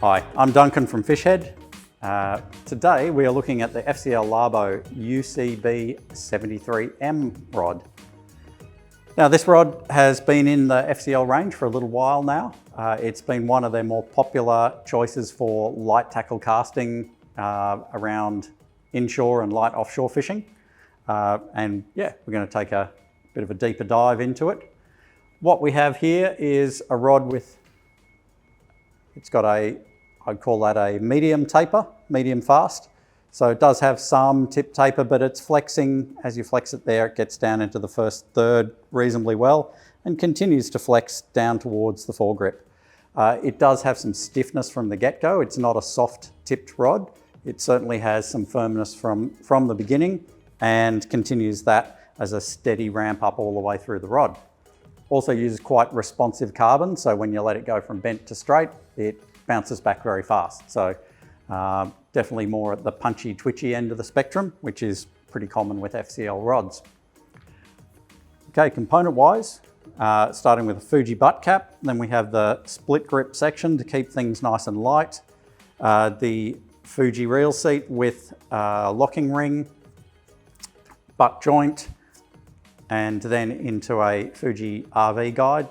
Hi, I'm Duncan from Fishhead. Today we are looking at the FCL Labo UCB 73M rod. Now this rod has been in the FCL range for a little while now. It's been one of their more popular choices for light tackle casting around inshore and light offshore fishing. And yeah, we're going to take a bit of a deeper dive into it. What we have here is a rod with, it's got I'd call that a medium taper, medium fast. So it does have some tip taper, but it's flexing. As you flex it there, it gets down into the first third reasonably well and continues to flex down towards the foregrip. It does have some stiffness from the get-go. It's not a soft tipped rod. It certainly has some firmness from the beginning and continues that as a steady ramp up all the way through the rod. Also uses quite responsive carbon, so when you let it go from bent to straight, it bounces back very fast. So definitely more at the punchy, twitchy end of the spectrum, which is pretty common with FCL rods. Okay, component-wise, starting with a Fuji butt cap, then we have the split grip section to keep things nice and light, the Fuji reel seat with locking ring, butt joint, and then into a Fuji RV guide,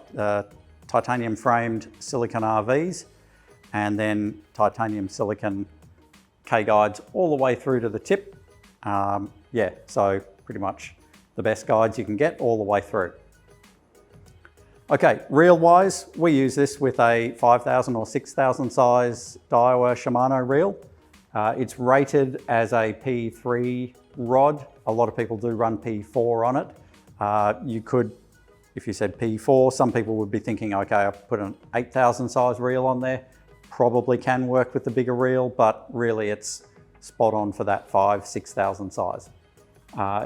titanium framed silicon RVs, and then titanium silicon K-guides all the way through to the tip. Yeah, so pretty much the best guides you can get all the way through. Okay, reel-wise, we use this with a 5,000 or 6,000 size Daiwa Shimano reel. It's rated as a P3 rod. A lot of people do run P4 on it. You could, if you said P4, some people would be thinking, okay, I'll put an 8,000 size reel on there. Probably can work with the bigger reel, but really it's spot on for that 5,000-6,000 size.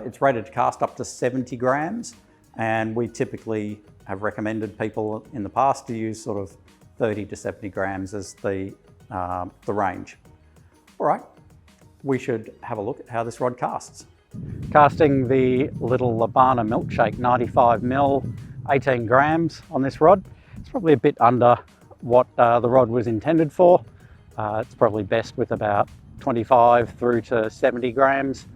It's rated to cast up to 70 grams, and we typically have recommended people in the past to use sort of 30 to 70 grams as the range. All right, we should have a look at how this rod casts. Casting the little Labana Milkshake 95mm, 18 grams on this rod. It's probably a bit under what the rod was intended for. It's probably best with about 25 through to 70 grams,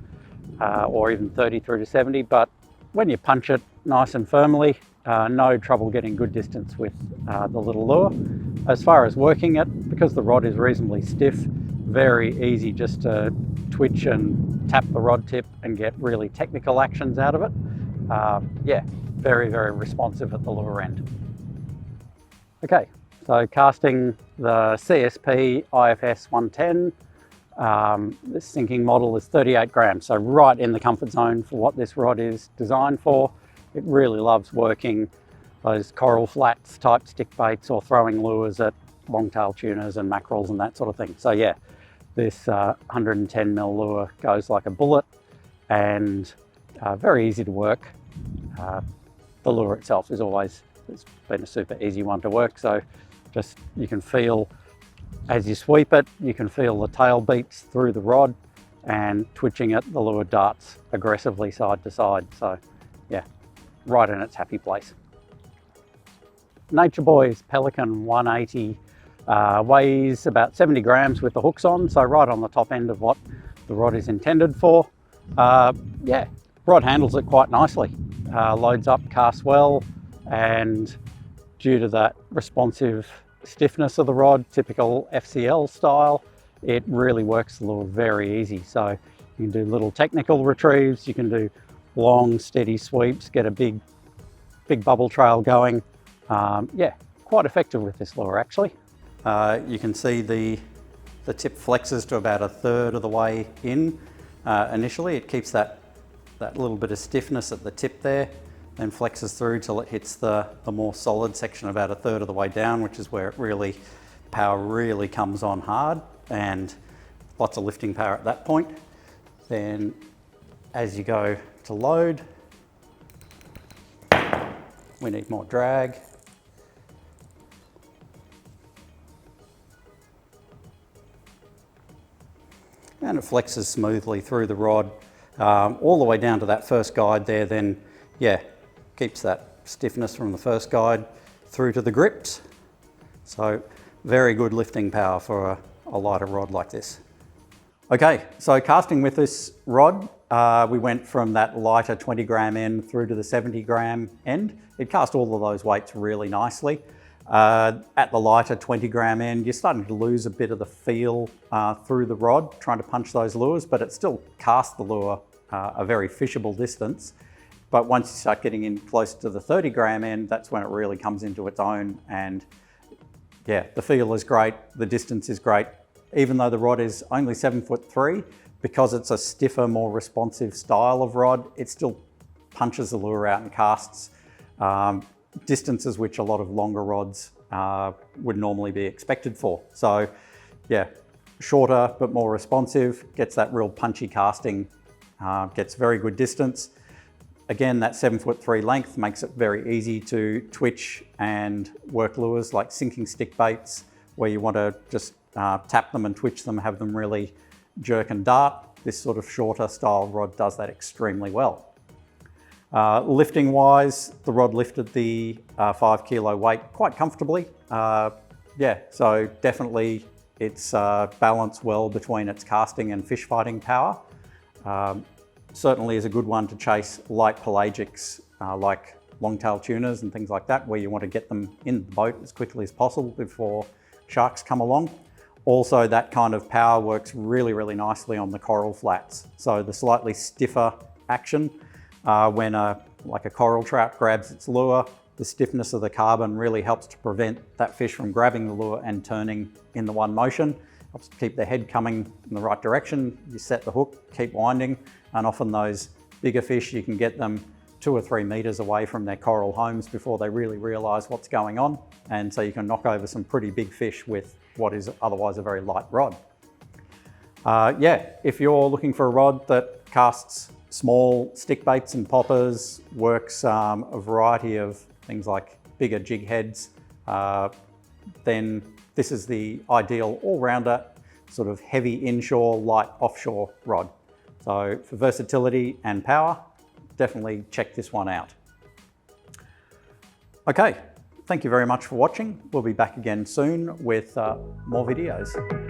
or even 30 through to 70, but when you punch it nice and firmly, no trouble getting good distance with the little lure. As far as working it, because the rod is reasonably stiff, very easy just to twitch and tap the rod tip and get really technical actions out of it. Yeah, very, very responsive at the lure end. Okay, so casting the CSP IFS 110, this sinking model is 38 grams, so right in the comfort zone for what this rod is designed for. It really loves working those coral flats type stick baits or throwing lures at longtail tunas and mackerels and that sort of thing. So yeah, this 110mm lure goes like a bullet and very easy to work. The lure itself is always, it's been a super easy one to work, so just you can feel as you sweep it, you can feel the tail beats through the rod, and twitching it, the lure darts aggressively side to side. So yeah, right in its happy place. Nature Boy's Pelican 180 weighs about 70 grams with the hooks on, so right on the top end of what the rod is intended for. Yeah, rod handles it quite nicely. Loads up, casts well, and due to that responsive stiffness of the rod, typical FCL style, it really works the lure very easy. So you can do little technical retrieves, you can do long steady sweeps, get a big bubble trail going. Yeah, quite effective with this lure actually. You can see the tip flexes to about a third of the way in. Initially it keeps that little bit of stiffness at the tip there, then flexes through till it hits the more solid section about a third of the way down, which is where power really comes on hard, and lots of lifting power at that point. Then as you go to load, we need more drag. And it flexes smoothly through the rod, all the way down to that first guide there. Then yeah, keeps that stiffness from the first guide through to the grips. So Very good lifting power for a lighter rod like this. Okay, so casting with this rod, we went from that lighter 20 gram end through to the 70 gram end. It cast all of those weights really nicely. At the lighter 20 gram end, you're starting to lose a bit of the feel through the rod, trying to punch those lures, but it still casts the lure a very fishable distance. But once you start getting in close to the 30 gram end, that's when it really comes into its own. And yeah, the feel is great, the distance is great. Even though the rod is only 7'3", because it's a stiffer, more responsive style of rod, it still punches the lure out and casts distances which a lot of longer rods would normally be expected for. So yeah, shorter but more responsive, gets that real punchy casting, gets very good distance. Again, that 7'3" length makes it very easy to twitch and work lures like sinking stick baits, where you want to just tap them and twitch them, have them really jerk and dart. This sort of shorter style rod does that extremely well. Lifting wise, the rod lifted the 5 kilo weight quite comfortably. Yeah, so definitely it's balanced well between its casting and fish fighting power. Certainly is a good one to chase light pelagics like longtail tunas and things like that, where you want to get them in the boat as quickly as possible before sharks come along. Also, that kind of power works really, really nicely on the coral flats. So the slightly stiffer action, when like a coral trout grabs its lure, the stiffness of the carbon really helps to prevent that fish from grabbing the lure and turning in the one motion. Helps to keep the head coming in the right direction. You set the hook, keep winding, and often those bigger fish, you can get them 2 or 3 meters away from their coral homes before they really realize what's going on. And so you can knock over some pretty big fish with what is otherwise a very light rod. Yeah, if you're looking for a rod that casts small stick baits and poppers, works a variety of things like bigger jig heads, then this is the ideal all-rounder, sort of heavy inshore, light offshore rod. So for versatility and power, definitely check this one out. Okay, thank you very much for watching. We'll be back again soon with more videos.